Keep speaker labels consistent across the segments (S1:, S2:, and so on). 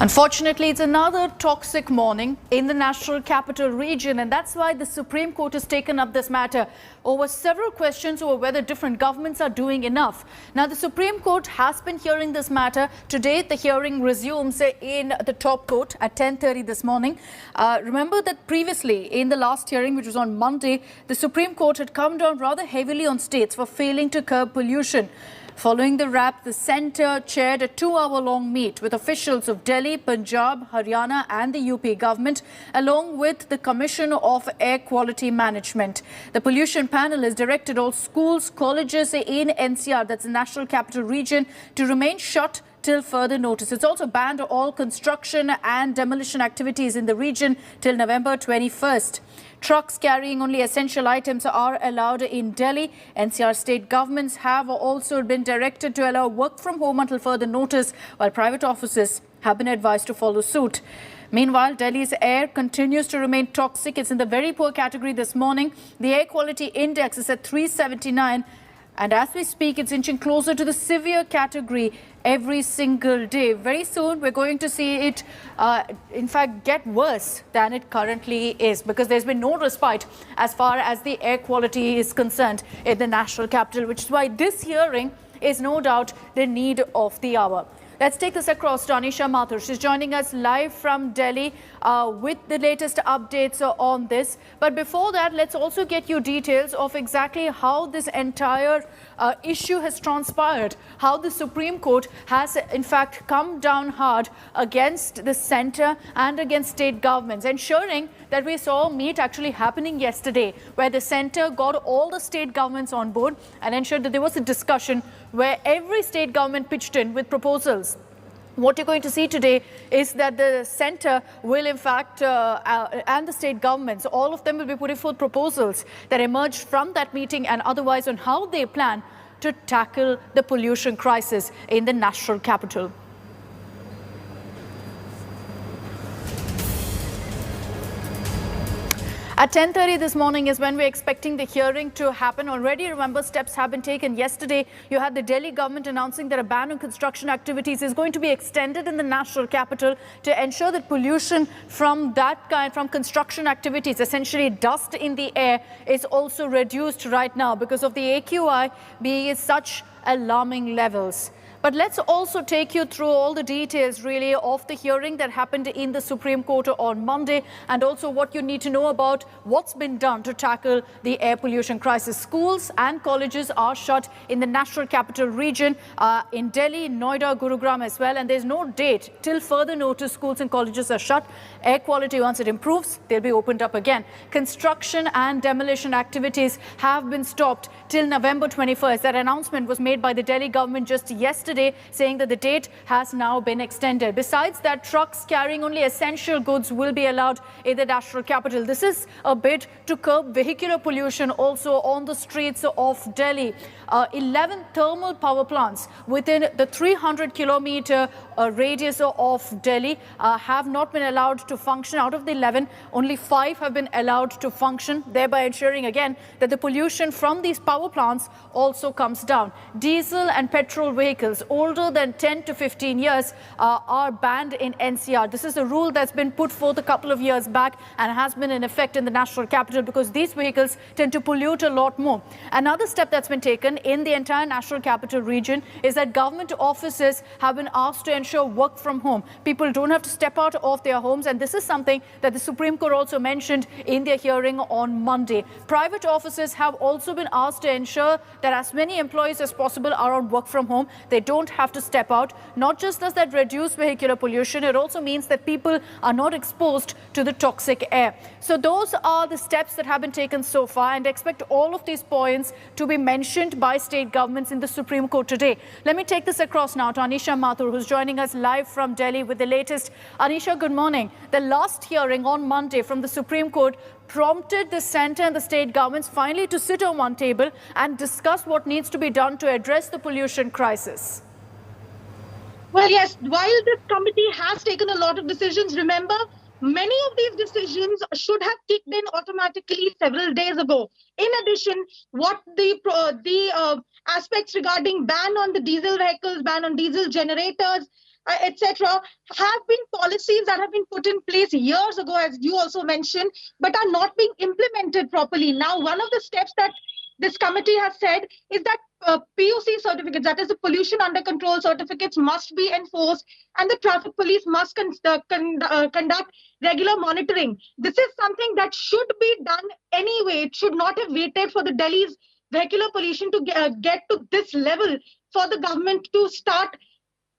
S1: Unfortunately, it's another toxic morning in the national capital region, and that's why the Supreme Court has taken up this matter over several questions over whether different governments are doing enough. Now, the Supreme Court has been hearing this matter. Today, the hearing resumes in the top court at 10:30 this morning. Remember that previously, in the last hearing, which was on Monday, the Supreme Court had come down rather heavily on states for failing to curb pollution. Following the rap, the centre chaired a 2-hour-long meet with officials of Delhi, Punjab, Haryana and the UP government, along with the Commission of Air Quality Management. The pollution panel has directed all schools, colleges in NCR, that's the National Capital Region, to remain shut till further notice. It's also banned all construction and demolition activities in the region till November 21st. Trucks carrying only essential items are allowed in Delhi. NCR state governments have also been directed to allow work from home until further notice, while private offices have been advised to follow suit. Meanwhile, Delhi's air continues to remain toxic. It's in the very poor category this morning. The air quality index is at 379. And as we speak, it's inching closer to the severe category every single day. Very soon, we're going to see it, in fact, get worse than it currently is, because there's been no respite as far as the air quality is concerned in the national capital, which is why this hearing is no doubt the need of the hour. Let's take this across to Anisha Mathur. She's joining us live from Delhi with the latest updates on this. But before that, let's also get you details of exactly how this entire issue has transpired, how the Supreme Court has in fact come down hard against the centre and against state governments, ensuring that we saw a meet actually happening yesterday where the centre got all the state governments on board and ensured that there was a discussion where every state government pitched in with proposals. What you're going to see today is that the centre will in fact, and the state governments, all of them will be putting forth proposals that emerged from that meeting and otherwise on how they plan to tackle the pollution crisis in the national capital. At 10:30 this morning is when we're expecting the hearing to happen. Already, remember, steps have been taken. Yesterday, you had the Delhi government announcing that a ban on construction activities is going to be extended in the national capital to ensure that pollution from from construction activities, essentially dust in the air, is also reduced right now because of the AQI being at such alarming levels. But let's also take you through all the details really of the hearing that happened in the Supreme Court on Monday, and also what you need to know about what's been done to tackle the air pollution crisis. Schools and colleges are shut in the national capital region, in Delhi, Noida, Gurugram as well, and there's no date till further notice. Schools and colleges are shut. Air quality, once it improves, they'll be opened up again. Construction and demolition activities have been stopped till November 21st. That announcement was made by the Delhi government just yesterday, saying that the date has now been extended. Besides that, trucks carrying only essential goods will be allowed in the national capital. This is a bid to curb vehicular pollution also on the streets of Delhi. 11 thermal power plants within the 300-kilometer radius of Delhi have not been allowed to function. Out of the 11, only 5 have been allowed to function, thereby ensuring again that the pollution from these power plants also comes down. Diesel and petrol vehicles older than 10 to 15 years are banned in NCR. This is a rule that's been put forth a couple of years back and has been in effect in the national capital because these vehicles tend to pollute a lot more. Another step that's been taken in the entire national capital region is that government offices have been asked to ensure work from home. People don't have to step out of their homes, and this is something that the Supreme Court also mentioned in their hearing on Monday. Private offices have also been asked to ensure that as many employees as possible are on work from home. They don't have to step out. Not just does that reduce vehicular pollution, it also means that people are not exposed to the toxic air. So those are the steps that have been taken so far, and expect all of these points to be mentioned by state governments in the Supreme Court today. Let me take this across now to Anisha Mathur, who's joining us live from Delhi with the latest. Anisha, good morning. The last hearing on Monday from the Supreme Court prompted the centre and the state governments finally to sit on one table and discuss what needs to be done to address the pollution crisis.
S2: Well, yes, while this committee has taken a lot of decisions, remember, Many of these decisions should have kicked in automatically several days ago. In addition, what the aspects regarding ban on the diesel vehicles, ban on diesel generators, etc., have been policies that have been put in place years ago, as you also mentioned, but are not being implemented properly. Now, one of the steps that this committee has said is that PUC certificates, that is the pollution under control certificates, must be enforced, and the traffic police must conduct regular monitoring. This is something that should be done anyway. It should not have waited for the Delhi's vehicular pollution to get to this level for the government to start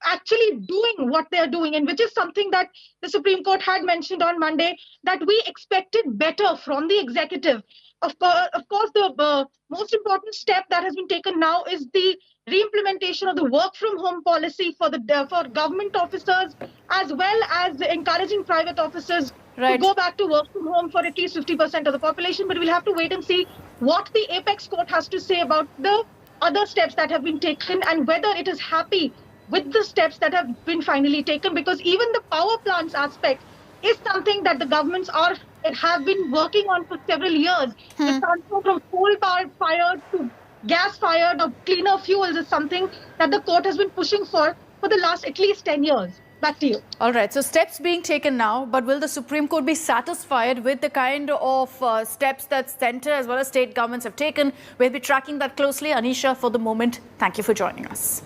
S2: actually doing what they're doing, and which is something that the Supreme Court had mentioned on Monday, that we expected better from the executive. Of course, the most important step that has been taken now is the re-implementation of the work from home policy for government officers, as well as encouraging private officers to
S1: Right.
S2: go back to work from home for at least 50% of the population. But we'll have to wait and see what the apex court has to say about the other steps that have been taken and whether it is happy with the steps that have been finally taken, because even the power plants aspect is something that the governments have been working on for several years. The transfer from coal-powered fired to gas-fired or cleaner fuels is something that the court has been pushing for the last at least 10 years. Back to you.
S1: All right, so steps being taken now, but will the Supreme Court be satisfied with the kind of steps that centre as well as state governments have taken? We'll be tracking that closely. Anisha, for the moment, thank you for joining us.